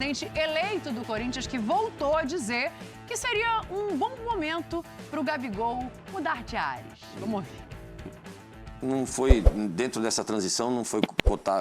presidente eleito do Corinthians, que voltou a dizer que seria um bom momento para o Gabigol mudar de ares. Vamos ouvir. Não foi, dentro dessa transição, não foi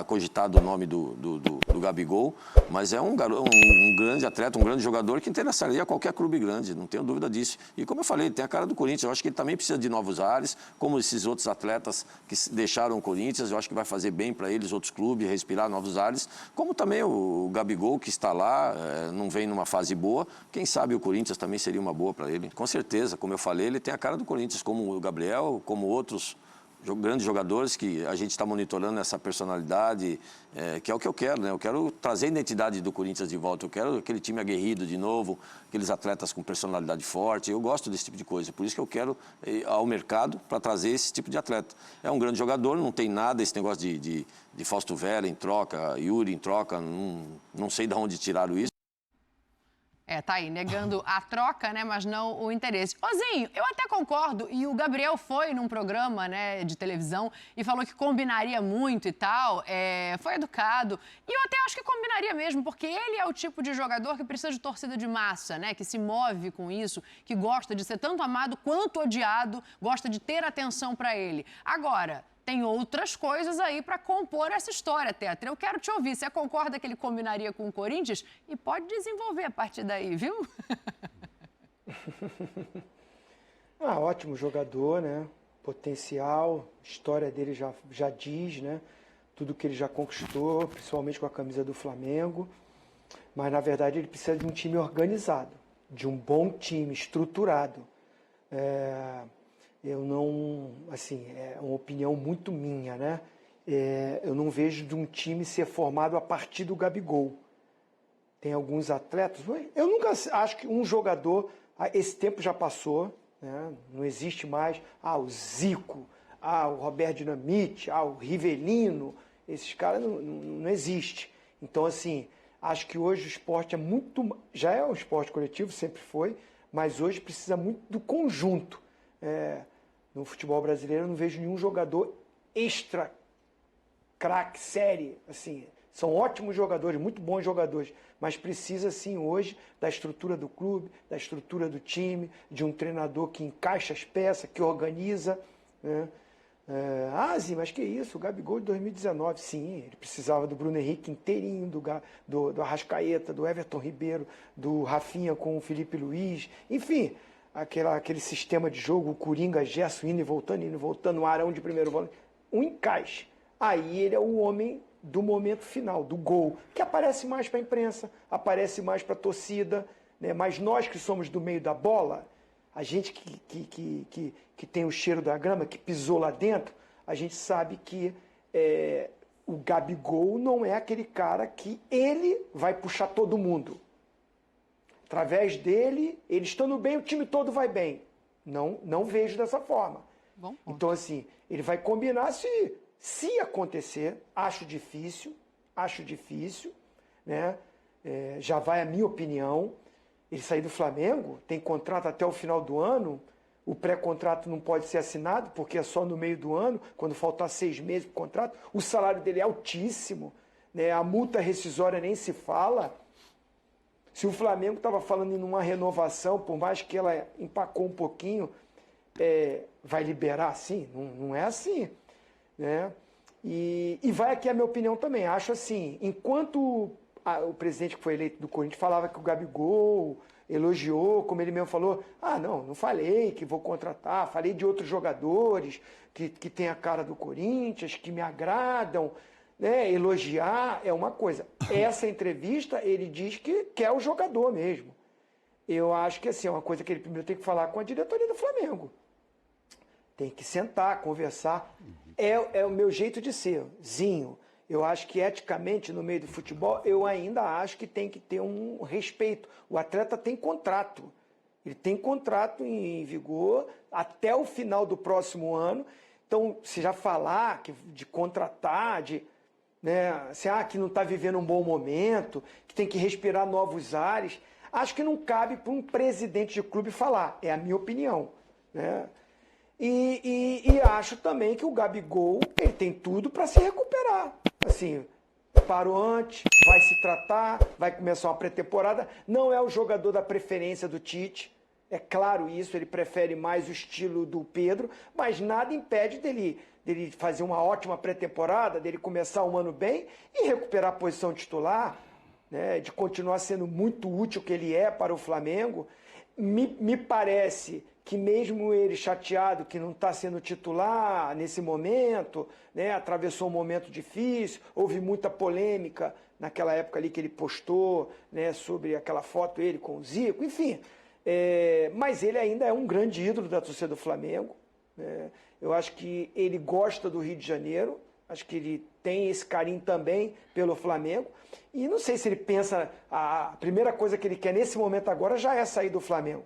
cogitado o nome do Gabigol, mas é um grande atleta, um grande jogador que interessaria a qualquer clube grande, não tenho dúvida disso. E como eu falei, ele tem a cara do Corinthians, eu acho que ele também precisa de novos ares, como esses outros atletas que deixaram o Corinthians, eu acho que vai fazer bem para eles, outros clubes, respirar novos ares, como também o Gabigol, que está lá, não vem numa fase boa, quem sabe o Corinthians também seria uma boa para ele. Com certeza, como eu falei, ele tem a cara do Corinthians, como o Gabriel, como outros grandes jogadores que a gente está monitorando essa personalidade, que é o que eu quero, né? Eu quero trazer a identidade do Corinthians de volta, eu quero aquele time aguerrido de novo, aqueles atletas com personalidade forte, eu gosto desse tipo de coisa, por isso que eu quero ir ao mercado para trazer esse tipo de atleta. É um grande jogador, não tem nada esse negócio de Fausto Vera em troca, Yuri em troca, não sei de onde tiraram isso. Tá aí, negando a troca, né, mas não o interesse. Ozinho, eu até concordo, e o Gabriel foi num programa, né, de televisão e falou que combinaria muito e tal, foi educado, e eu até acho que combinaria mesmo, porque ele é o tipo de jogador que precisa de torcida de massa, né, que se move com isso, que gosta de ser tanto amado quanto odiado, gosta de ter atenção para ele. Agora, tem outras coisas aí para compor essa história, Tetra. Eu quero te ouvir. Você concorda que ele combinaria com o Corinthians? E pode desenvolver a partir daí, viu? Ótimo jogador, né? Potencial, a história dele já diz, né? Tudo que ele já conquistou, principalmente com a camisa do Flamengo. Mas, na verdade, ele precisa de um time organizado, de um bom time, estruturado. Eu não, assim, é uma opinião muito minha, né? Eu não vejo de um time ser formado a partir do Gabigol. Tem alguns atletas, eu nunca acho que um jogador, esse tempo já passou, né? Não existe mais, o Zico, o Roberto Dinamite, o Rivelino, esses caras não existem. Então, assim, acho que hoje o esporte é muito, já é um esporte coletivo, sempre foi, mas hoje precisa muito do conjunto. No futebol brasileiro eu não vejo nenhum jogador extra craque, série, assim, são ótimos jogadores, muito bons jogadores, mas precisa sim hoje da estrutura do clube, da estrutura do time, de um treinador que encaixa as peças, que organiza, né? Mas que isso, o Gabigol de 2019, sim, ele precisava do Bruno Henrique inteirinho, do Arrascaeta, do Everton Ribeiro, do Rafinha com o Felipe Luiz, enfim, aquele sistema de jogo, o Coringa, Gerson indo e voltando, o Arão de primeiro volante, um encaixe. Aí ele é o homem do momento final, do gol, que aparece mais para a imprensa, aparece mais para a torcida, né? Mas nós que somos do meio da bola, a gente que tem o cheiro da grama, que pisou lá dentro, a gente sabe que o Gabigol não é aquele cara que ele vai puxar todo mundo. Através dele, ele estando bem, o time todo vai bem. Não vejo dessa forma. Bom, então, assim, ele vai combinar se acontecer, acho difícil, né? Já vai a minha opinião. Ele sair do Flamengo, tem contrato até o final do ano, o pré-contrato não pode ser assinado, porque é só no meio do ano, quando faltar 6 meses para o contrato, o salário dele é altíssimo, né? A multa rescisória nem se fala. Se o Flamengo estava falando em uma renovação, por mais que ela empacou um pouquinho, vai liberar assim? Não é assim, né? E vai aqui a minha opinião também. Acho assim, enquanto o presidente que foi eleito do Corinthians falava que o Gabigol elogiou, como ele mesmo falou, não falei que vou contratar, falei de outros jogadores que tem a cara do Corinthians, que me agradam, né? Elogiar é uma coisa. Essa entrevista, ele diz que quer o jogador mesmo. Eu acho que assim, é uma coisa que ele primeiro tem que falar com a diretoria do Flamengo. Tem que sentar, conversar. É o meu jeito de ser, Zinho. Eu acho que eticamente, no meio do futebol, eu ainda acho que tem que ter um respeito. O atleta tem contrato. Ele tem contrato em vigor até o final do próximo ano. Então, se já falar de contratar, né, que não está vivendo um bom momento, que tem que respirar novos ares, acho que não cabe para um presidente de clube falar. É a minha opinião, né? E acho também que o Gabigol ele tem tudo para se recuperar. Assim, parou antes, vai se tratar, vai começar uma pré-temporada. Não é o jogador da preferência do Tite. É claro isso, ele prefere mais o estilo do Pedro, mas nada impede dele fazer uma ótima pré-temporada, dele começar um ano bem e recuperar a posição titular, né, de continuar sendo muito útil que ele é para o Flamengo. Me parece que mesmo ele chateado que não está sendo titular nesse momento, né, atravessou um momento difícil, houve muita polêmica naquela época ali que ele postou, né, sobre aquela foto ele com o Zico, enfim. Mas ele ainda é um grande ídolo da torcida do Flamengo, né? Eu acho que ele gosta do Rio de Janeiro, acho que ele tem esse carinho também pelo Flamengo. E não sei se ele pensa, a primeira coisa que ele quer nesse momento agora já é sair do Flamengo.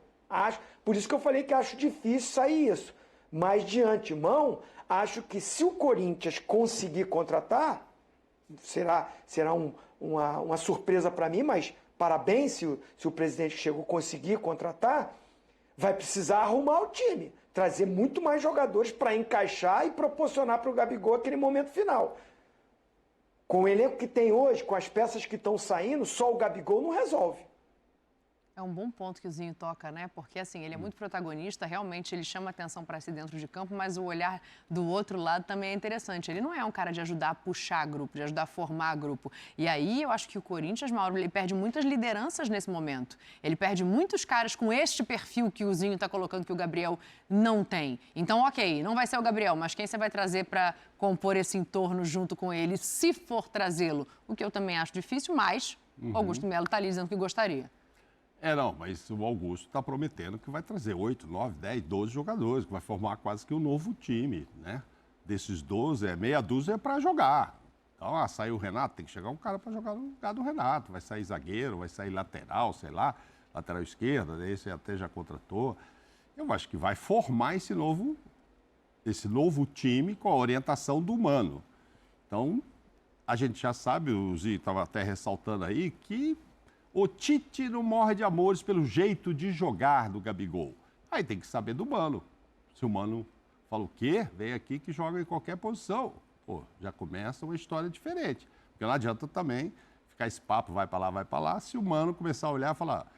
Por isso que eu falei que acho difícil sair isso. Mas de antemão, acho que se o Corinthians conseguir contratar, será uma surpresa para mim, mas parabéns se o presidente que chegou conseguir contratar, vai precisar arrumar o time, trazer muito mais jogadores para encaixar e proporcionar para o Gabigol aquele momento final. Com o elenco que tem hoje, com as peças que estão saindo, só o Gabigol não resolve. É um bom ponto que o Zinho toca, né? Porque, assim, ele é muito protagonista, realmente ele chama atenção para si dentro de campo, mas o olhar do outro lado também é interessante. Ele não é um cara de ajudar a puxar grupo, de ajudar a formar grupo. E aí eu acho que o Corinthians, Mauro, ele perde muitas lideranças nesse momento. Ele perde muitos caras com este perfil que o Zinho está colocando, que o Gabriel não tem. Então, ok, não vai ser o Gabriel, mas quem você vai trazer para compor esse entorno junto com ele, se for trazê-lo? O que eu também acho difícil, mas Augusto Melo está ali dizendo que gostaria. Não, mas o Augusto está prometendo que vai trazer 8, 9, 10, 12 jogadores, que vai formar quase que um novo time, né? Desses 12, meia dúzia para jogar. Então, saiu o Renato, tem que chegar um cara para jogar no lugar do Renato. Vai sair zagueiro, vai sair lateral, sei lá, lateral esquerda, esse até já contratou. Eu acho que vai formar esse novo time com a orientação do Mano. Então, a gente já sabe, o Zi estava até ressaltando aí, que o Tite não morre de amores pelo jeito de jogar do Gabigol. Aí tem que saber do Mano. Se o Mano fala o quê? Vem aqui que joga em qualquer posição. Pô, já começa uma história diferente. Porque não adianta também ficar esse papo, vai para lá. Se o Mano começar a olhar e falar,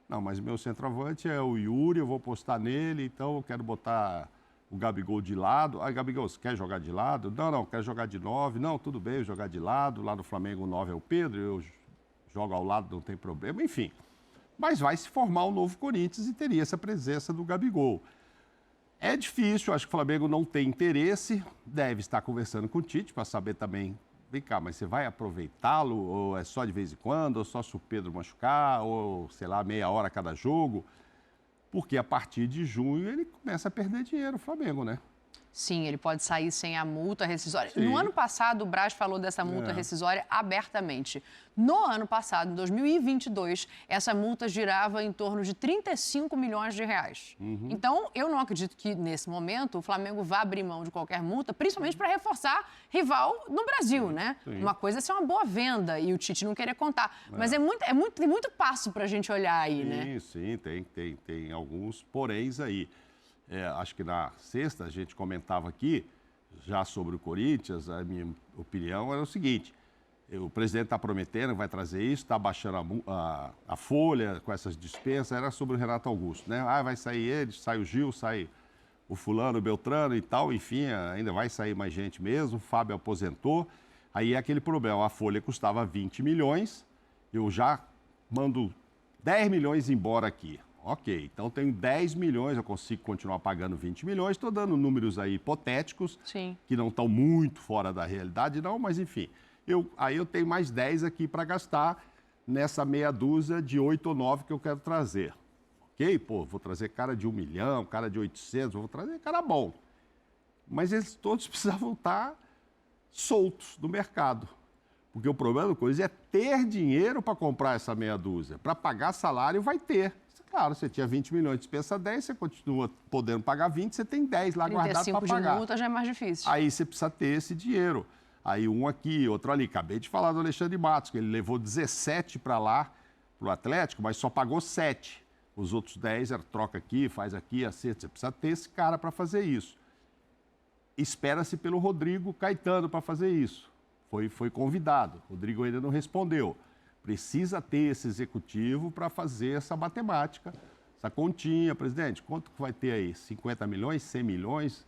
não, mas meu centroavante é o Yuri, eu vou postar nele, então eu quero botar o Gabigol de lado. Aí, Gabigol, você quer jogar de lado? Não, quero jogar de 9. Não, tudo bem, eu jogar de lado. Lá no Flamengo o 9 é o Pedro, eu joga ao lado, não tem problema, enfim. Mas vai se formar um novo Corinthians e teria essa presença do Gabigol. É difícil, acho que o Flamengo não tem interesse, deve estar conversando com o Tite para saber também, vem cá, mas você vai aproveitá-lo, ou é só de vez em quando, ou só se o Pedro machucar, ou, sei lá, meia hora cada jogo, porque a partir de junho ele começa a perder dinheiro, o Flamengo, né? Sim, ele pode sair sem a multa rescisória. Sim. No ano passado, o Braz falou dessa multa rescisória abertamente. No ano passado, em 2022, essa multa girava em torno de 35 milhões de reais. Então, eu não acredito que, nesse momento, o Flamengo vá abrir mão de qualquer multa, principalmente para reforçar rival no Brasil, né? Sim. Uma coisa é ser uma boa venda e o Tite não querer contar. Mas tem muito passo para a gente olhar aí, né? Sim, tem alguns poréns aí. Acho que na sexta a gente comentava aqui, já sobre o Corinthians, a minha opinião era o seguinte, o presidente está prometendo que vai trazer isso, está baixando a folha com essas dispensas, era sobre o Renato Augusto, né? Vai sair ele, sai o Gil, sai o fulano, o Beltrano e tal, enfim, ainda vai sair mais gente mesmo, o Fábio aposentou, aí é aquele problema, a folha custava 20 milhões, eu já mando 10 milhões embora aqui. Ok, então tenho 10 milhões, eu consigo continuar pagando 20 milhões, estou dando números aí hipotéticos, Sim. que não estão muito fora da realidade, não, mas enfim. Aí eu tenho mais 10 aqui para gastar nessa meia dúzia de 8 ou 9 que eu quero trazer. Ok? Pô, vou trazer cara de 1 milhão, cara de 800, vou trazer cara bom. Mas eles todos precisavam estar soltos do mercado. Porque o problema do Corinthians é ter dinheiro para comprar essa meia dúzia. Para pagar salário, vai ter. Claro, você tinha 20 milhões, dispensa 10, você continua podendo pagar 20, você tem 10 lá guardado para pagar. 35 de multa já é mais difícil. Aí você precisa ter esse dinheiro. Aí um aqui, outro ali. Acabei de falar do Alexandre Matos, que ele levou 17 para lá, para o Atlético, mas só pagou 7. Os outros 10 era troca aqui, faz aqui, acerta. Você precisa ter esse cara para fazer isso. Espera-se pelo Rodrigo Caetano para fazer isso. Foi convidado. O Rodrigo ainda não respondeu. Precisa ter esse executivo para fazer essa matemática, essa continha. Presidente, quanto que vai ter aí? 50 milhões, 100 milhões?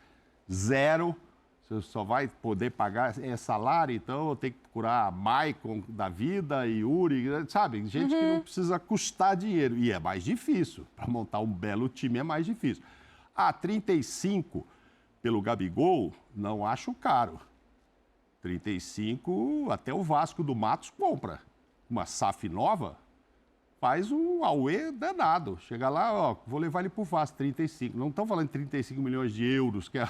Zero. Você só vai poder pagar salário, então eu tenho que procurar Maicon da vida, Yuri, sabe? Gente que não precisa custar dinheiro. E é mais difícil. Para montar um belo time é mais difícil. 35 pelo Gabigol, não acho caro. 35, até o Vasco do Matos compra. Uma SAF nova, faz um auê danado. Chega lá, ó, vou levar ele pro Vasco, 35. Não estão falando de 35 milhões de euros, que é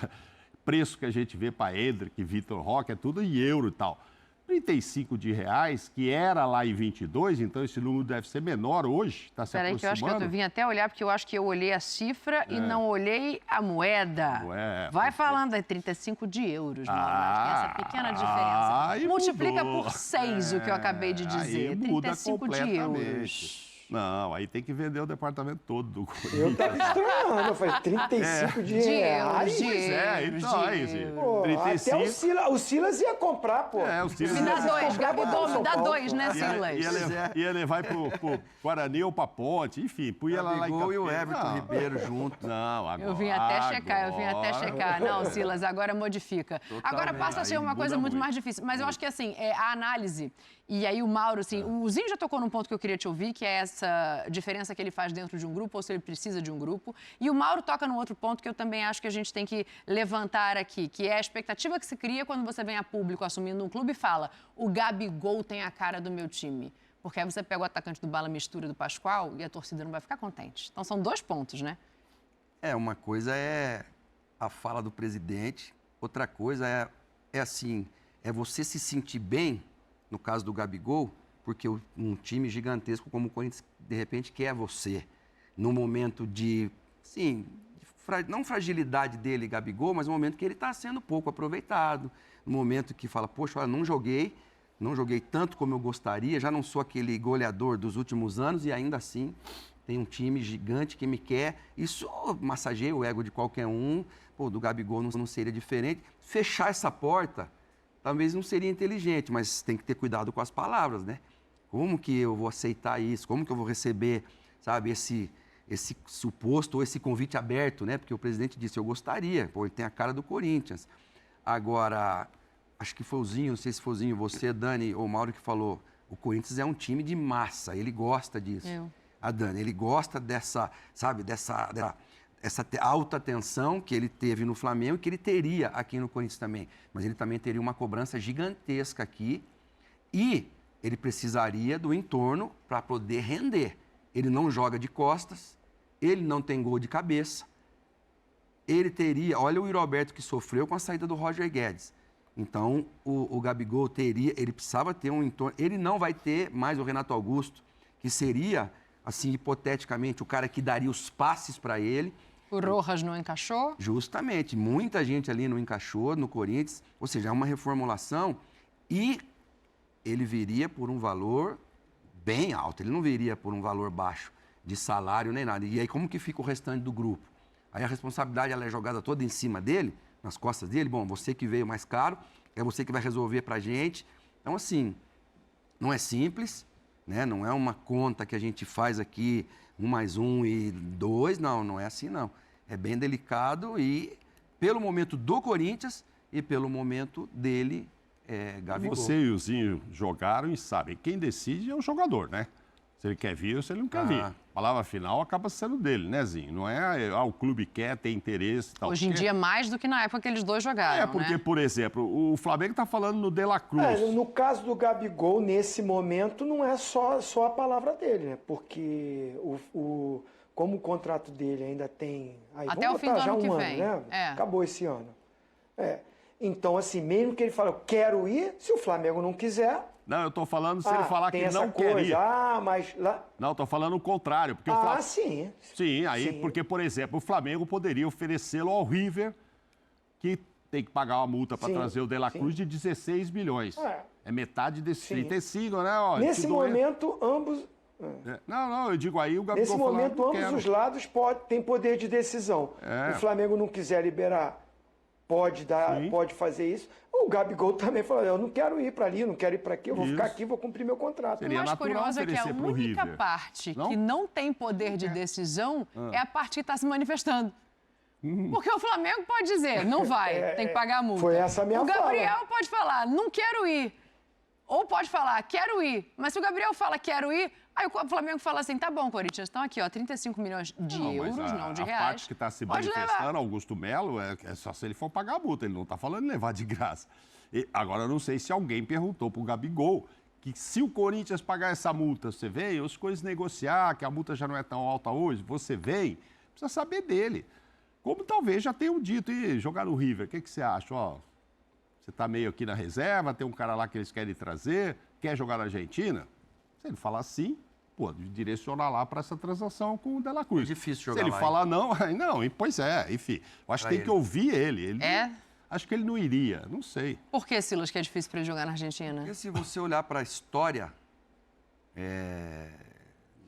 preço que a gente vê para Endrick, Vitor Roque, é tudo em euro e tal. 35 de reais, que era lá em 22, então esse número deve ser menor hoje, está se aproximando. Peraí, que eu acho que eu vim até olhar, porque eu acho que eu olhei a cifra e não olhei a moeda. Vai falando, é 35 de euros, mas tem essa pequena diferença. Multiplica mudou. por 6 o que eu acabei de dizer, Aí muda 35 de completamente. euros. Não, aí tem que vender o departamento todo do Eu Corinthians. tava estranhando, eu falei, 35 de reais. De Pois é, euros, então de é isso. euros. Pô, 35. até o Silas ia comprar, pô. É, o Silas Me dá ia- dois, Gabigol, me dá São Paulo, dois, né, pô. Silas? Ia levar pro Guarani ou pra Ponte, enfim, punha lá em Gabigol e o Campinas. Everton Não. Ribeiro junto. Não, agora. Eu vim até checar. Não, Silas, agora modifica. Agora passa a ser Aí uma coisa muda muito muito. mais difícil. Mas eu acho que, assim, a análise, e aí o Mauro, assim, o Zinho já tocou num ponto que eu queria te ouvir, que é essa diferença que ele faz dentro de um grupo, ou se ele precisa de um grupo. E o Mauro toca num outro ponto que eu também acho que a gente tem que levantar aqui, que é a expectativa que se cria quando você vem a público assumindo um clube e fala: o Gabigol tem a cara do meu time. Porque aí você pega o atacante do Bala Mistura do Pascoal e a torcida não vai ficar contente. Então são dois pontos, né? Uma coisa é a fala do presidente, outra coisa é assim, é você se sentir bem, no caso do Gabigol, porque um time gigantesco como o Corinthians, de repente, quer você. No momento de, sim, não fragilidade dele, Gabigol, mas no momento que ele está sendo pouco aproveitado, no momento que fala, poxa, olha, não joguei tanto como eu gostaria, já não sou aquele goleador dos últimos anos e ainda assim tem um time gigante que me quer. Isso massageia o ego de qualquer um. Pô, do Gabigol não seria diferente. Fechar essa porta talvez não seria inteligente, mas tem que ter cuidado com as palavras, né? Como que eu vou aceitar isso? Como que eu vou receber, sabe, esse suposto ou esse convite aberto, né? Porque o presidente disse, eu gostaria. Pô, ele tem a cara do Corinthians. Agora, acho que foi o Zinho, não sei se foi o Zinho, você, Dani ou Mauro, que falou, o Corinthians é um time de massa, ele gosta disso. A Dani, ele gosta dessa, sabe, essa alta tensão que ele teve no Flamengo e que ele teria aqui no Corinthians também. Mas ele também teria uma cobrança gigantesca aqui e ele precisaria do entorno para poder render. Ele não joga de costas, ele não tem gol de cabeça, ele teria... Olha o Yuri Alberto que sofreu com a saída do Roger Guedes. Então, o Gabigol ele precisava ter um entorno... Ele não vai ter mais o Renato Augusto, que seria, assim, hipoteticamente, o cara que daria os passes para ele. O Rojas não encaixou? Justamente. Muita gente ali não encaixou no Corinthians. Ou seja, é uma reformulação e ele viria por um valor bem alto. Ele não viria por um valor baixo de salário nem nada. E aí, como que fica o restante do grupo? Aí a responsabilidade ela é jogada toda em cima dele, nas costas dele. Bom, você que veio mais caro, é você que vai resolver pra gente. Então, assim, não é simples, né? Não é uma conta que a gente faz aqui, 1 mais 1 e 2, não é assim, não. É bem delicado e, pelo momento do Corinthians e pelo momento dele, Gabigol. Você e o Zinho jogaram e sabem, quem decide é o jogador, né? Se ele quer vir ou se ele não quer vir. A palavra final acaba sendo dele, né, Zinho? Não é, o clube quer, tem interesse e tal. Hoje em dia, mais do que na época que eles dois jogaram, porque, né? por exemplo, o Flamengo está falando no De La Cruz. No caso do Gabigol, nesse momento, não é só a palavra dele, né? Porque como o contrato dele ainda tem... Aí, até vamos o fim do botar já ano um que ano, vem. né? Acabou esse ano. Então, assim, mesmo que ele fale, eu quero ir, se o Flamengo não quiser... Não, eu estou falando se ele falar que não coisa. quer ir. Mas lá... Não, estou falando o contrário. Porque sim. Sim, aí, porque, por exemplo, o Flamengo poderia oferecê-lo ao River, que tem que pagar uma multa para trazer o De La Cruz de 16 milhões. É metade desses 35, né? Ó, nesse momento, ambos... Não, eu digo aí o Gabigol nesse momento, ambos quero. os lados têm poder de decisão. O Flamengo não quiser liberar pode fazer isso. O Gabigol também falou, eu não quero ir para ali, não quero ir para aqui, eu vou ficar aqui, vou cumprir meu contrato. O mais curioso é que a única parte que não tem poder de decisão é a parte que está se manifestando. Porque o Flamengo pode dizer, não vai, tem que pagar a multa. Foi essa a minha fala. O Gabriel pode falar, não quero ir. Ou pode falar, quero ir. Mas se o Gabriel fala, quero ir, aí o Flamengo fala assim, tá bom, Corinthians, estão aqui, ó, 35 milhões de euros, não de reais. A parte que está se manifestando, Augusto Melo, é só se ele for pagar a multa, ele não está falando em levar de graça. Agora, eu não sei se alguém perguntou para o Gabigol que se o Corinthians pagar essa multa, você vem, as coisas negociar, que a multa já não é tão alta hoje, você vem, precisa saber dele. Como talvez já tenham dito, e jogar no River, o que você acha? Ó, você está meio aqui na reserva, tem um cara lá que eles querem trazer, quer jogar na Argentina? Se ele falar sim, pô, direcionar lá para essa transação com o De La Cruz. É difícil jogar lá. Se ele falar não, aí não, pois é, enfim. Eu acho que tem que ouvir ele. Acho que ele não iria, não sei. Por que, Silas, que é difícil para ele jogar na Argentina? Porque se você olhar para a história,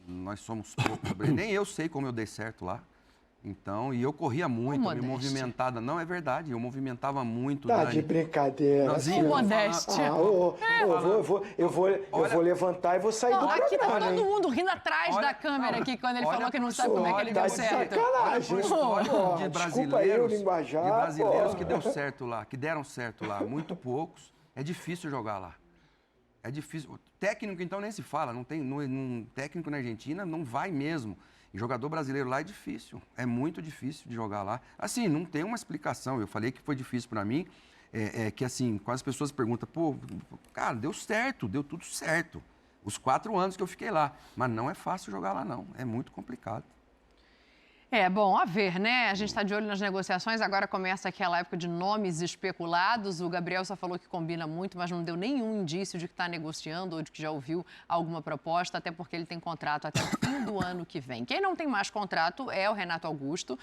nós somos poucos. Nem eu sei como eu dei certo lá. Então, e eu corria muito, eu me movimentava. Não, é verdade, eu movimentava muito. Tá de brincadeira. Modéstia. Eu vou levantar e vou sair do programa. Aqui tá todo mundo rindo atrás da câmera aqui, quando ele falou que não sabe como é que ele deu certo. Sacanagem. De brasileiros que deu certo lá, que deram certo lá, muito poucos. É difícil jogar lá. É difícil. Técnico, então, nem se fala. Técnico na Argentina não vai mesmo. E jogador brasileiro lá é difícil, é muito difícil de jogar lá. Assim, não tem uma explicação. Eu falei que foi difícil para mim, que assim, quando as pessoas perguntam, pô, cara, deu certo, deu tudo certo. Os 4 anos que eu fiquei lá. Mas não é fácil jogar lá, não. É muito complicado. Bom, a ver, né? A gente está de olho nas negociações, agora começa aquela época de nomes especulados. O Gabriel só falou que combina muito, mas não deu nenhum indício de que está negociando ou de que já ouviu alguma proposta, até porque ele tem contrato até o fim do ano que vem. Quem não tem mais contrato é o Renato Augusto,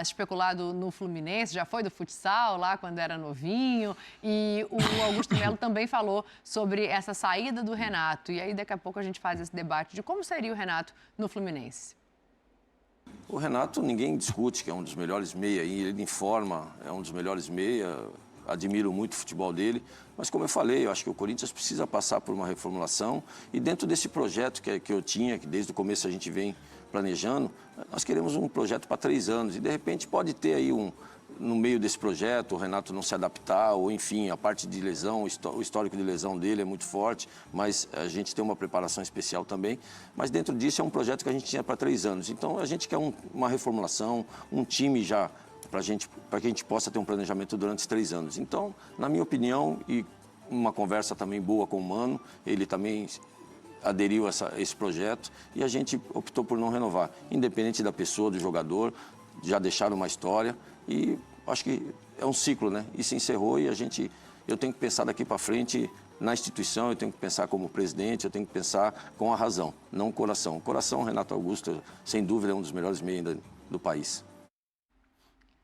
especulado no Fluminense, já foi do futsal lá quando era novinho, e o Augusto Melo também falou sobre essa saída do Renato. E aí daqui a pouco a gente faz esse debate de como seria o Renato no Fluminense. O Renato, ninguém discute que é um dos melhores meia, ele informa, é um dos melhores meia, admiro muito o futebol dele, mas como eu falei, eu acho que o Corinthians precisa passar por uma reformulação e dentro desse projeto que eu tinha, que desde o começo a gente vem planejando, nós queremos um projeto para 3 anos e de repente pode ter aí no meio desse projeto, o Renato não se adaptar, ou enfim, a parte de lesão, o histórico de lesão dele é muito forte, mas a gente tem uma preparação especial também. Mas dentro disso é um projeto que a gente tinha para 3 anos. Então a gente quer uma reformulação, um time já para que a gente possa ter um planejamento durante os 3 anos. Então, na minha opinião, e uma conversa também boa com o Mano, ele também aderiu a esse projeto e a gente optou por não renovar, independente da pessoa, do jogador, já deixaram uma história. E acho que é um ciclo, né? E se encerrou e eu tenho que pensar daqui para frente na instituição, eu tenho que pensar como presidente, eu tenho que pensar com a razão, não o coração. O coração, Renato Augusto, sem dúvida, é um dos melhores meios do país.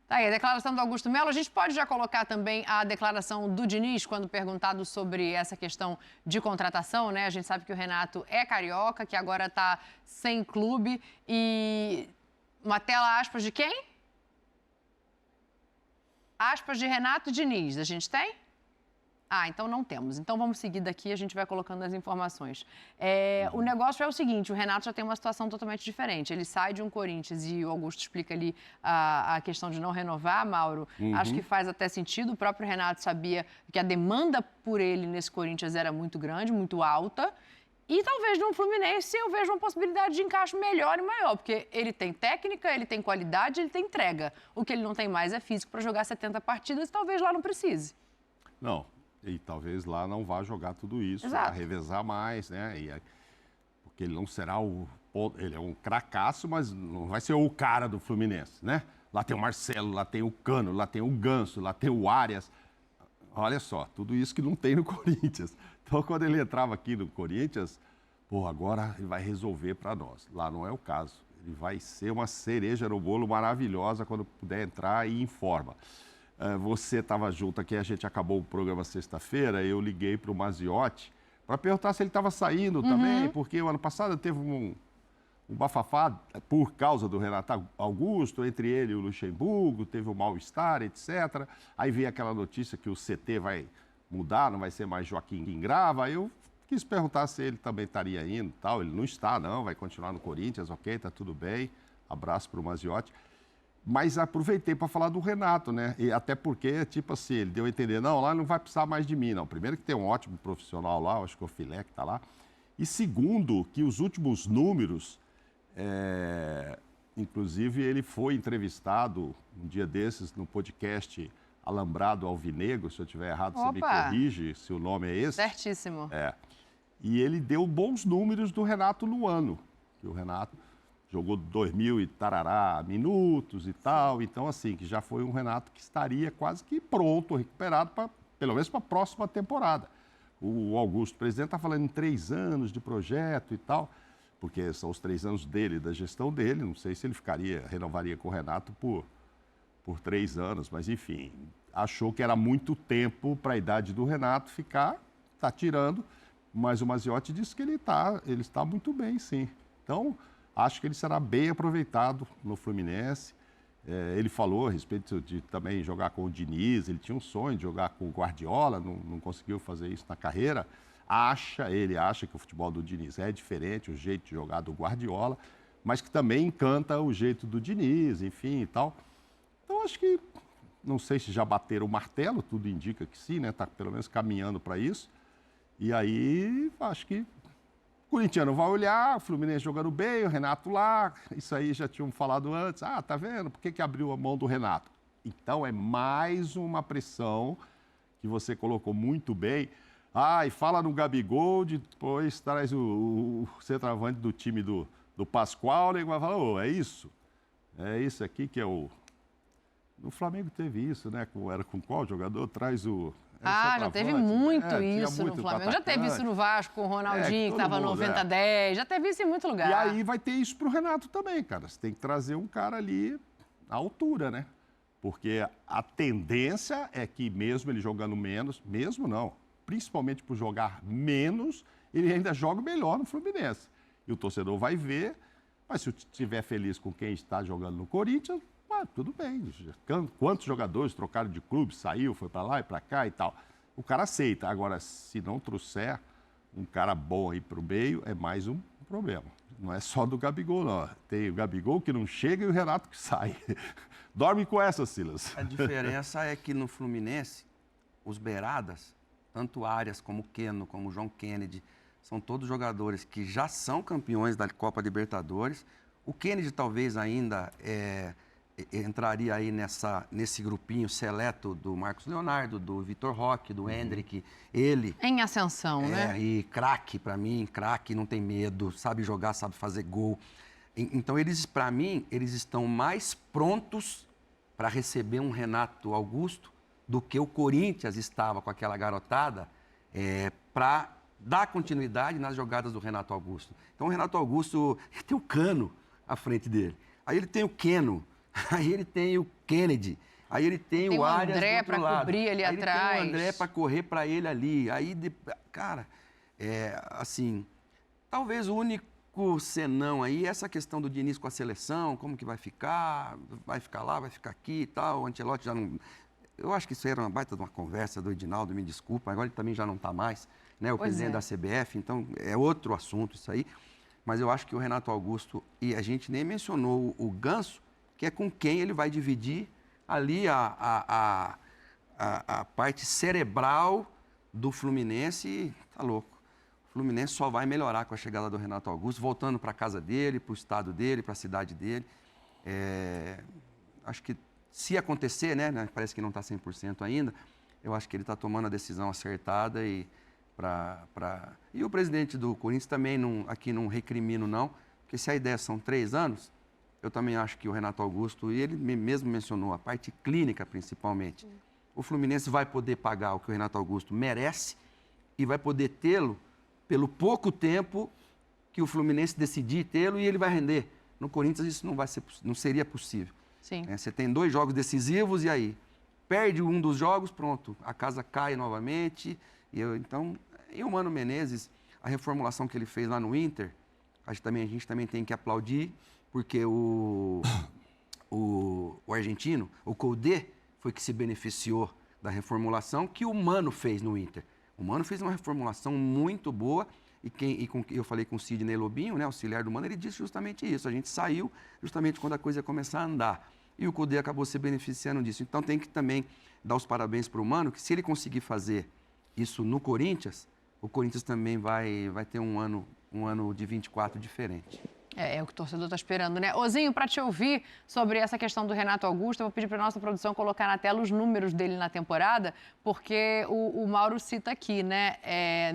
Tá aí, a declaração do Augusto Melo. A gente pode já colocar também a declaração do Diniz, quando perguntado sobre essa questão de contratação, né? A gente sabe que o Renato é carioca, que agora está sem clube. E uma tela aspas de quem? Aspas de Renato Diniz. A gente tem? Então não temos. Então vamos seguir daqui, a gente vai colocando as informações. O negócio é o seguinte, o Renato já tem uma situação totalmente diferente. Ele sai de um Corinthians e o Augusto explica ali a questão de não renovar, Mauro. Acho que faz até sentido. O próprio Renato sabia que a demanda por ele nesse Corinthians era muito grande, muito alta. E talvez no Fluminense eu vejo uma possibilidade de encaixe melhor e maior, porque ele tem técnica, ele tem qualidade, ele tem entrega. O que ele não tem mais é físico para jogar 70 partidas e talvez lá não precise. Não, e talvez lá não vá jogar tudo isso, Exato. Vai revezar mais, né? Porque ele não será ele é um cracaço, mas não vai ser o cara do Fluminense, né? Lá tem o Marcelo, lá tem o Cano, lá tem o Ganso, lá tem o Arias. Olha só, tudo isso que não tem no Corinthians. Então, quando ele entrava aqui no Corinthians, agora ele vai resolver para nós. Lá não é o caso. Ele vai ser uma cereja no bolo maravilhosa quando puder entrar e informa. Você estava junto aqui, a gente acabou o programa sexta-feira, eu liguei para o Maziotti para perguntar se ele estava saindo também, porque o ano passado teve o bafafá, por causa do Renato Augusto, entre ele e o Luxemburgo, teve um mal-estar, etc. Aí veio aquela notícia que o CT vai mudar, não vai ser mais Joaquim Grava. Eu quis perguntar se ele também estaria indo e tal. Ele não está, não, vai continuar no Corinthians, ok, tá tudo bem. Abraço para o Maziotti. Mas aproveitei para falar do Renato, né? E até porque, tipo assim, ele deu a entender, não, lá não vai precisar mais de mim, não. Primeiro que tem um ótimo profissional lá, acho que é o Filé que está lá. E segundo, que os últimos números, inclusive ele foi entrevistado um dia desses no podcast Alambrado Alvinegro, se eu estiver errado, você me corrige, se o nome é esse. Certíssimo. E ele deu bons números do Renato no ano, que o Renato jogou 2.000 e tarará minutos e tal. Então, assim, que já foi um Renato que estaria quase que pronto, recuperado, pelo menos para a próxima temporada. O Augusto, presidente, está falando em 3 anos de projeto e tal, porque são os 3 anos dele, da gestão dele. Não sei se ele renovaria com o Renato por 3 anos, mas, enfim, achou que era muito tempo para a idade do Renato ficar, está tirando, mas o Maziotti disse que ele está muito bem, sim. Então, acho que ele será bem aproveitado no Fluminense. Ele falou a respeito de também jogar com o Diniz, ele tinha um sonho de jogar com o Guardiola, não conseguiu fazer isso na carreira. Ele acha que o futebol do Diniz é diferente, o jeito de jogar do Guardiola, mas que também encanta o jeito do Diniz, enfim e tal. Então, acho que, não sei se já bateram o martelo, tudo indica que sim, né? Está pelo menos caminhando para isso. E aí, acho que o corintiano vai olhar, o Fluminense jogando bem, o Renato lá, isso aí já tinham falado antes. Ah, tá vendo? Por que abriu a mão do Renato? Então, é mais uma pressão que você colocou muito bem. E fala no Gabigol, depois traz o centroavante do time do Pascoal, e vai falar, é isso? É isso aqui que é o... No Flamengo teve isso, né? Era com qual jogador? Traz o... Já teve muito isso no Flamengo. Já teve isso no Vasco, com o Ronaldinho, que estava 90-10. Já teve isso em muito lugar. E aí vai ter isso pro Renato também, cara. Você tem que trazer um cara ali à altura, né? Porque a tendência é que mesmo ele jogando menos, mesmo não, principalmente por jogar menos, ele ainda joga melhor no Fluminense. E o torcedor vai ver, mas se estiver feliz com quem está jogando no Corinthians, tudo bem. Quantos jogadores trocaram de clube, saiu, foi para lá e para cá e tal. O cara aceita. Agora, se não trouxer um cara bom aí para o meio, é mais um problema. Não é só do Gabigol, não. Tem o Gabigol que não chega e o Renato que sai. Dorme com essa, Silas. A diferença é que no Fluminense, os beiradas, tanto Arias como o Keno, como o João Kennedy, são todos jogadores que já são campeões da Copa Libertadores. O Kennedy talvez ainda entraria aí nesse grupinho seleto do Marcos Leonardo, do Vitor Roque, do Hendrick. Ele... Em ascensão, né? E craque, para mim, craque, não tem medo, sabe jogar, sabe fazer gol. Então, para mim, eles estão mais prontos para receber um Renato Augusto do que o Corinthians estava com aquela garotada para dar continuidade nas jogadas do Renato Augusto. Então, o Renato Augusto tem o Cano à frente dele. Aí ele tem o Keno. Aí ele tem o Kennedy, aí ele tem o Arias André para cobrir ali aí atrás. Tem o André para correr para ele ali. Aí, cara, assim, talvez o único senão aí é essa questão do Diniz com a seleção, como que vai ficar lá, vai ficar aqui e tal. O Ancelotti já não... Eu acho que isso era uma baita de uma conversa do Edinaldo, me desculpa, agora ele também já não está mais, né? O presidente da CBF, então é outro assunto isso aí. Mas eu acho que o Renato Augusto, e a gente nem mencionou o Ganso, que é com quem ele vai dividir ali a parte cerebral do Fluminense. E tá louco. O Fluminense só vai melhorar com a chegada do Renato Augusto, voltando para a casa dele, para o estado dele, para a cidade dele. Acho que se acontecer, né, parece que não está 100% ainda, eu acho que ele está tomando a decisão acertada e o presidente do Corinthians também aqui não recrimino não, porque se a ideia são 3 anos, eu também acho que o Renato Augusto, e ele mesmo mencionou, a parte clínica principalmente, o Fluminense vai poder pagar o que o Renato Augusto merece e vai poder tê-lo pelo pouco tempo que o Fluminense decidir tê-lo e ele vai render. No Corinthians isso não seria possível. Sim. Você tem 2 jogos decisivos e aí perde um dos jogos, pronto, a casa cai novamente. E o Mano Menezes, a reformulação que ele fez lá no Inter, a gente também tem que aplaudir, porque o argentino, o Koudé, foi que se beneficiou da reformulação que o Mano fez no Inter. O Mano fez uma reformulação muito boa eu falei com o Sidney Lobinho, né, auxiliar do Mano, ele disse justamente isso. A gente saiu justamente quando a coisa ia começar a andar. E o Koudé acabou se beneficiando disso. Então tem que também dar os parabéns para o Mano, que se ele conseguir fazer isso no Corinthians, o Corinthians também vai ter um ano de 24 diferente. É o que o torcedor está esperando, né? Ozinho, para te ouvir sobre essa questão do Renato Augusto, eu vou pedir para a nossa produção colocar na tela os números dele na temporada, porque o Mauro cita aqui, né?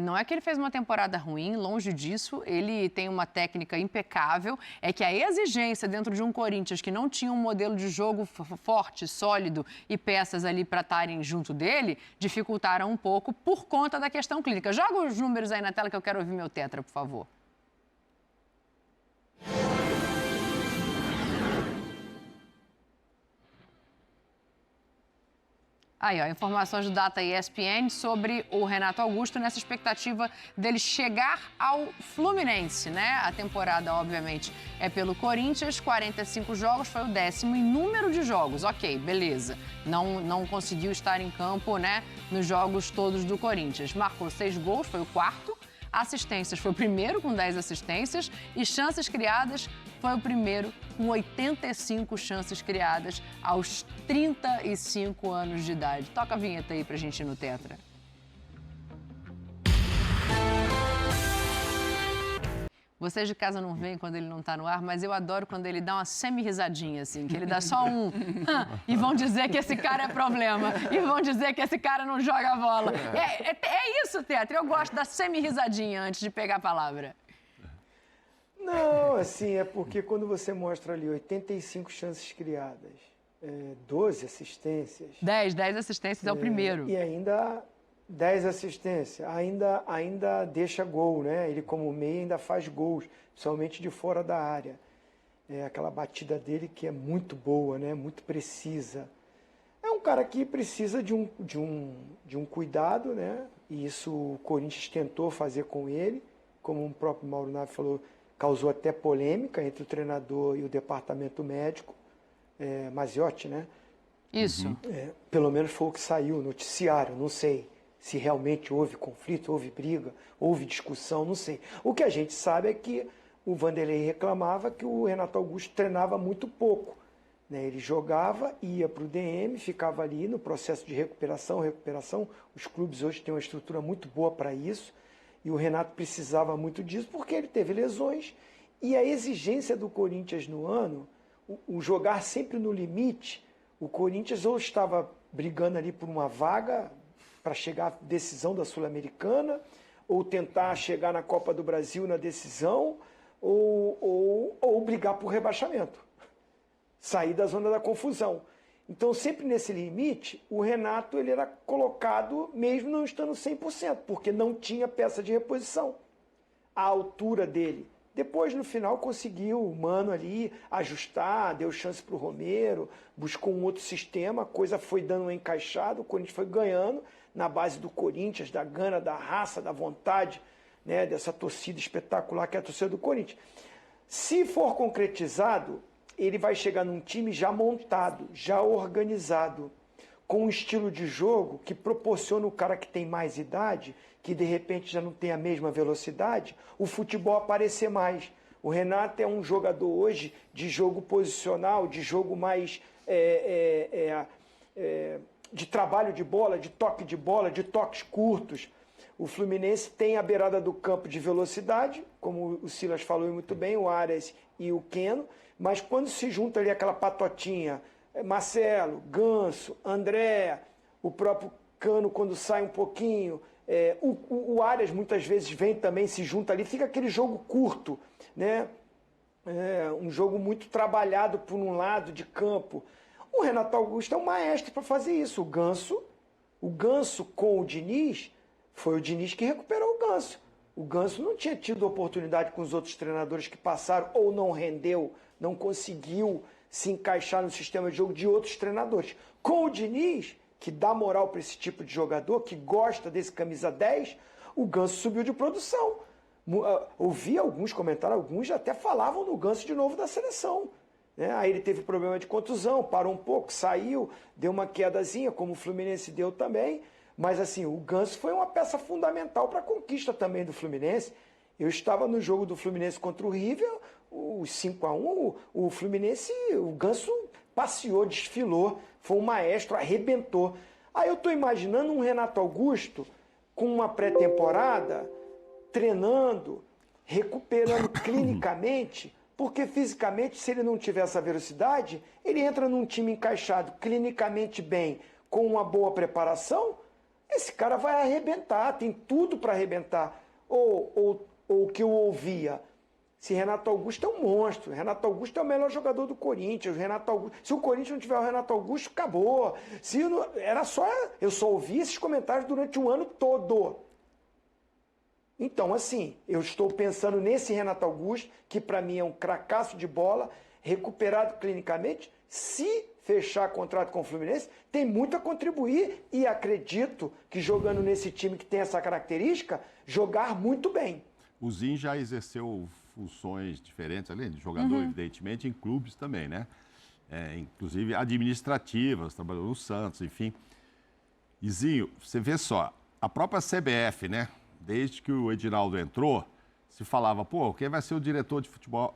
Não é que ele fez uma temporada ruim, longe disso, ele tem uma técnica impecável, é que a exigência dentro de um Corinthians que não tinha um modelo de jogo forte, sólido e peças ali para estarem junto dele, dificultaram um pouco por conta da questão clínica. Joga os números aí na tela que eu quero ouvir meu tetra, por favor. Aí, ó, informações do Data ESPN sobre o Renato Augusto nessa expectativa dele chegar ao Fluminense, né? A temporada, obviamente, é pelo Corinthians, 45 jogos, foi o 10º em número de jogos. Ok, beleza. Não conseguiu estar em campo, né, nos jogos todos do Corinthians. Marcou 6 gols, foi o 4º. Assistências foi o primeiro com 10 assistências e chances criadas foi o primeiro com 85 chances criadas aos 35 anos de idade. Toca a vinheta aí pra gente ir no Tetra. Vocês de casa não veem quando ele não tá no ar, mas eu adoro quando ele dá uma semi-risadinha, assim, que ele dá só um... e vão dizer que esse cara é problema, e vão dizer que esse cara não joga bola. É isso, Tetra, eu gosto da semi-risadinha antes de pegar a palavra. Não, assim, é porque quando você mostra ali 85 chances criadas, 12 assistências... 10 assistências é o primeiro. E ainda... 10 assistências, ainda deixa gol, né? Ele como meia ainda faz gols, principalmente de fora da área. Aquela batida dele que é muito boa, né? Muito precisa. É um cara que precisa de um cuidado, né? E isso o Corinthians tentou fazer com ele, como o próprio Mauro Naves falou, causou até polêmica entre o treinador e o departamento médico, Maziotti, né? Isso. Pelo menos foi o que saiu no noticiário, não sei se realmente houve conflito, houve briga, houve discussão, não sei. O que a gente sabe é que o Vanderlei reclamava que o Renato Augusto treinava muito pouco, né? Ele jogava, ia para o DM, ficava ali no processo de recuperação. Os clubes hoje têm uma estrutura muito boa para isso, e o Renato precisava muito disso porque ele teve lesões, e a exigência do Corinthians no ano, o jogar sempre no limite, o Corinthians ou estava brigando ali por uma vaga para chegar à decisão da Sul-Americana, ou tentar chegar na Copa do Brasil na decisão, ou brigar por rebaixamento, sair da zona da confusão. Então, sempre nesse limite, o Renato ele era colocado mesmo não estando 100%, porque não tinha peça de reposição à altura dele. Depois, no final, conseguiu o Mano ali ajustar, deu chance para o Romero, buscou um outro sistema, a coisa foi dando uma encaixada, o Corinthians foi ganhando na base do Corinthians, da gana, da raça, da vontade, né, dessa torcida espetacular que é a torcida do Corinthians. Se for concretizado, ele vai chegar num time já montado, já organizado, com um estilo de jogo que proporciona o cara que tem mais idade, que de repente já não tem a mesma velocidade, o futebol aparecer mais. O Renato é um jogador hoje de jogo posicional, de jogo mais de trabalho de bola, de toques curtos. O Fluminense tem a beirada do campo de velocidade, como o Silas falou muito bem, o Arias e o Keno, mas quando se junta ali aquela patotinha, Marcelo, Ganso, André, o próprio Cano quando sai um pouquinho, o Arias muitas vezes vem também, se junta ali, fica aquele jogo curto, né? Um jogo muito trabalhado por um lado de campo. O Renato Augusto é um maestro para fazer isso. O Ganso com o Diniz, foi o Diniz que recuperou o Ganso. O Ganso não tinha tido oportunidade com os outros treinadores que passaram ou não rendeu, não conseguiu se encaixar no sistema de jogo de outros treinadores. Com o Diniz, que dá moral para esse tipo de jogador, que gosta desse camisa 10, o Ganso subiu de produção. Ouvi alguns comentários, alguns até falavam no Ganso de novo da seleção. Né? Aí ele teve problema de contusão, parou um pouco, saiu, deu uma quedazinha, como o Fluminense deu também. Mas assim, o Ganso foi uma peça fundamental para a conquista também do Fluminense. Eu estava no jogo do Fluminense contra o River, o 5-1, o Fluminense, o Ganso passeou, desfilou, foi um maestro, arrebentou. Aí eu estou imaginando um Renato Augusto com uma pré-temporada, treinando, recuperando clinicamente, porque fisicamente, se ele não tiver essa velocidade, ele entra num time encaixado clinicamente bem, com uma boa preparação, esse cara vai arrebentar, tem tudo para arrebentar. Ou o que eu ouvia, se Renato Augusto é um monstro, Renato Augusto é o melhor jogador do Corinthians, se o Corinthians não tiver o Renato Augusto, acabou. Eu só ouvi esses comentários durante o ano todo. Então, assim, eu estou pensando nesse Renato Augusto, que para mim é um cracaço de bola, recuperado clinicamente, se fechar contrato com o Fluminense, tem muito a contribuir e acredito que jogando nesse time que tem essa característica, jogar muito bem. O Zinho já exerceu funções diferentes, além de jogador, evidentemente, em clubes também, né? Inclusive administrativas, trabalhou no Santos, enfim. E Zinho, você vê só, a própria CBF, né? Desde que o Edinaldo entrou, se falava, pô, quem vai ser o diretor de futebol,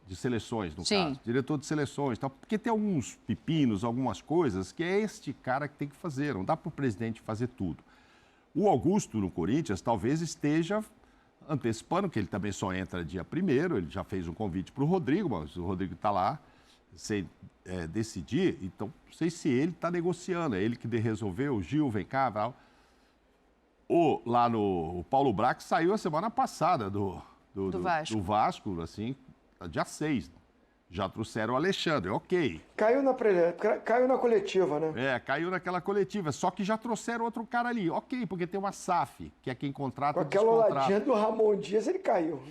de seleções, no caso? Diretor de seleções, tal, porque tem alguns pepinos, algumas coisas que é este cara que tem que fazer, não dá para o presidente fazer tudo. O Augusto, no Corinthians, talvez esteja antecipando, que ele também só entra dia 1º, ele já fez um convite para o Rodrigo, mas o Rodrigo está lá sem decidir, então não sei se ele está negociando, é ele que resolveu, o Gil, vem cá, tal. Lá no Paulo Brax saiu a semana passada do Vasco, assim, dia 6. Já trouxeram o Alexandre, ok. Caiu na coletiva, né? Caiu naquela coletiva. Só que já trouxeram outro cara ali, ok, porque tem uma SAF, que é quem contrata com aquela olhadinha do Ramon Dias, ele caiu.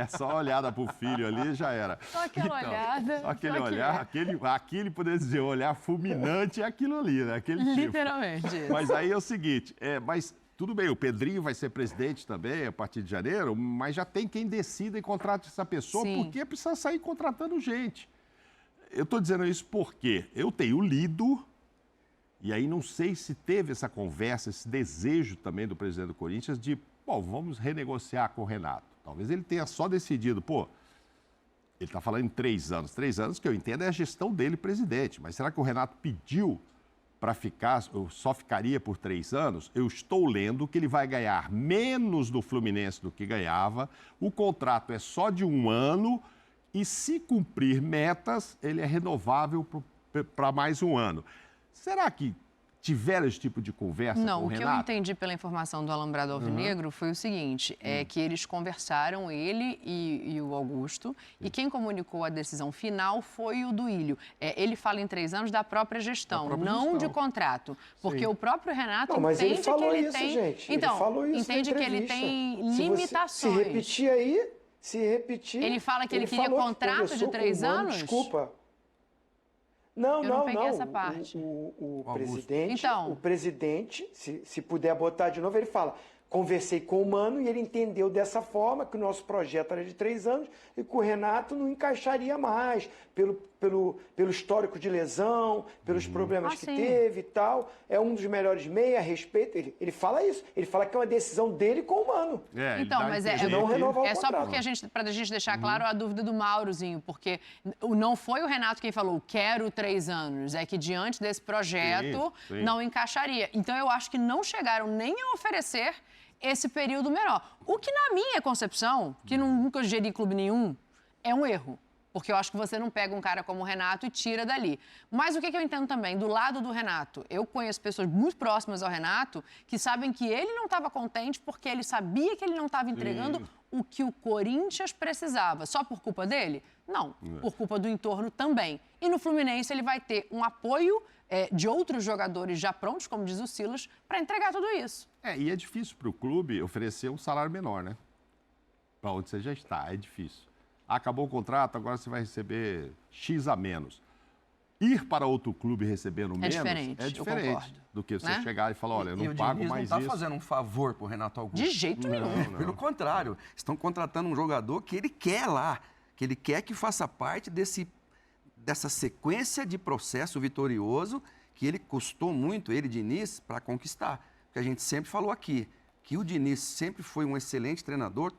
Só olhada pro filho ali já era. Só aquela olhada. Só aquele olhar, aquele poderia dizer, olhar fulminante é aquilo ali, né? Aquele tipo. Literalmente. Mas aí é o seguinte, mas tudo bem, o Pedrinho vai ser presidente também a partir de janeiro, mas já tem quem decida e contrate essa pessoa, porque precisa sair contratando gente. Eu estou dizendo isso porque eu tenho lido, e aí não sei se teve essa conversa, esse desejo também do presidente do Corinthians de, vamos renegociar com o Renato. Talvez ele tenha só decidido, ele está falando em 3 anos. 3 anos, que eu entendo, é a gestão dele, presidente. Mas será que o Renato pediu para ficar, ou só ficaria por 3 anos? Eu estou lendo que ele vai ganhar menos do Fluminense do que ganhava, o contrato é só de 1 ano e, se cumprir metas, ele é renovável para mais 1 ano. Será que tiveram esse tipo de conversa com o Renato? Não, o que eu entendi pela informação do Alambrado Alvinegro foi o seguinte, que eles conversaram, ele e o Augusto, e quem comunicou a decisão final foi o Duílio. Ele fala em 3 anos da própria gestão, não de contrato, porque o próprio Renato entende que ele tem... Gente. Então, ele falou isso entende que ele tem limitações. Se repetir... Ele fala que ele queria contrato de 3 anos? Desculpa. Eu não peguei essa parte. O presidente, se puder botar de novo, ele fala, conversei com o Mano e ele entendeu dessa forma que o nosso projeto era de 3 anos e que o Renato não encaixaria mais, pelo histórico de lesão, pelos problemas que teve e tal. É um dos melhores meia, respeito. Ele fala isso. Ele fala que é uma decisão dele com o Mano. Então, mas não renovar o só porque para a gente deixar claro a dúvida do Maurozinho, porque não foi o Renato quem falou, quero 3 anos. É que diante desse projeto não encaixaria. Então, eu acho que não chegaram nem a oferecer esse período menor. O que, na minha concepção, que nunca geri clube nenhum, é um erro. Porque eu acho que você não pega um cara como o Renato e tira dali. Mas o que eu entendo também, do lado do Renato, eu conheço pessoas muito próximas ao Renato que sabem que ele não estava contente porque ele sabia que ele não estava entregando o que o Corinthians precisava. Só por culpa dele? Não, por culpa do entorno também. E no Fluminense ele vai ter um apoio de outros jogadores já prontos, como diz o Silas, para entregar tudo isso. E é difícil para o clube oferecer um salário menor, né? Para onde você já está, é difícil. Acabou o contrato, agora você vai receber X a menos. ir para outro clube recebendo menos diferente, é eu diferente concordo. do que você Né? chegar e falar, olha, eu E não o pago Diniz mais não isso. está fazendo um favor pro Renato Augusto. De jeito nenhum. Pelo contrário, estão contratando um jogador que ele quer lá, que ele quer que faça parte dessa sequência de processo vitorioso que ele custou muito, ele, Diniz, para conquistar. Porque a gente sempre falou aqui, que o Diniz sempre foi um excelente treinador,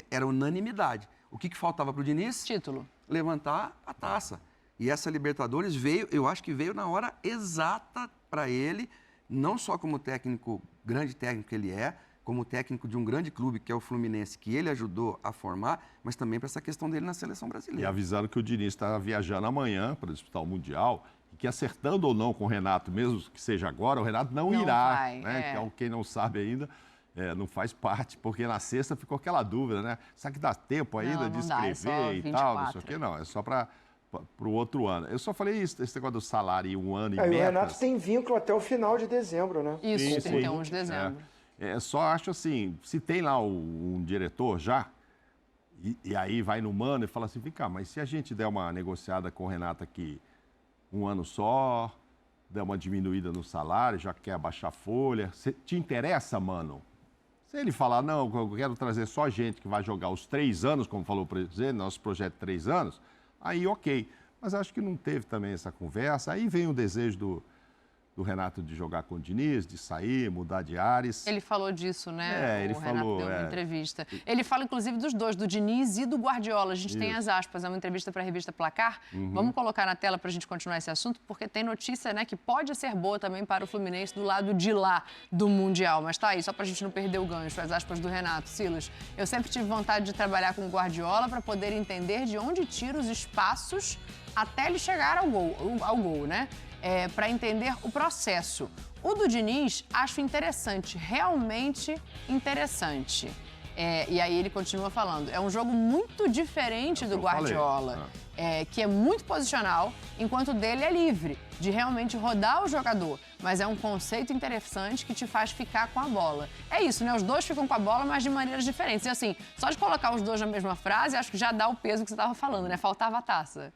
era unanimidade. O que faltava para o Diniz? Título. Levantar a taça. E essa Libertadores veio, eu acho que veio na hora exata para ele, não só como técnico, grande técnico que ele é, como técnico de um grande clube, que é o Fluminense, que ele ajudou a formar, mas também para essa questão dele na seleção E brasileira. avisando que o Diniz está viajando amanhã para disputar o Mundial, e que acertando ou não com o Renato, mesmo que seja agora, o Renato não irá. vai, Né? Que, quem não sabe ainda, não faz parte, porque na sexta ficou aquela dúvida, né? Será que dá tempo ainda de não dá, é escrever só e 24. tal? Não sei o quê, não. É só para o outro ano. Eu só falei isso, esse negócio do salário e um ano e Aí o metas. Renato tem vínculo até o final de dezembro, né? Isso, Sim, 31 sim. de dezembro. Só acho assim, se tem lá um diretor já, e aí vai no mano e fala assim, vem cá, mas se a gente der uma negociada com o Renato aqui um ano só, der uma diminuída no salário, já quer abaixar a folha, te interessa, mano? Se ele falar, não, eu quero trazer só gente que vai jogar os 3 anos, como falou o presidente, nosso projeto de 3 anos, aí ok. Mas acho que não teve também essa conversa. Aí vem o desejo do Renato de jogar com o Diniz, de sair, mudar de ares. Ele falou disso, né? Ele o Renato falou, deu uma entrevista. Ele fala, inclusive, dos dois, do Diniz e do Guardiola. A gente tem as aspas, é uma entrevista para a revista Placar. Vamos colocar na tela para a gente continuar esse assunto, porque tem notícia, né, que pode ser boa também para o Fluminense do lado de lá do Mundial. Mas tá aí, só para a gente não perder o gancho, as aspas do Renato. Silas, eu sempre tive vontade de trabalhar com o Guardiola para poder entender de onde tira os espaços até ele chegar ao gol, né? Para entender o processo. O do Diniz, acho interessante, realmente interessante. E aí ele continua falando, é um jogo muito diferente do Guardiola, que é muito posicional, enquanto o dele é livre, de realmente rodar o jogador. Mas é um conceito interessante que te faz ficar com a bola. É isso, né? Os dois ficam com a bola, mas de maneiras diferentes. E assim, só de colocar os dois na mesma frase, acho que já dá o peso que você estava falando, né? Faltava a taça.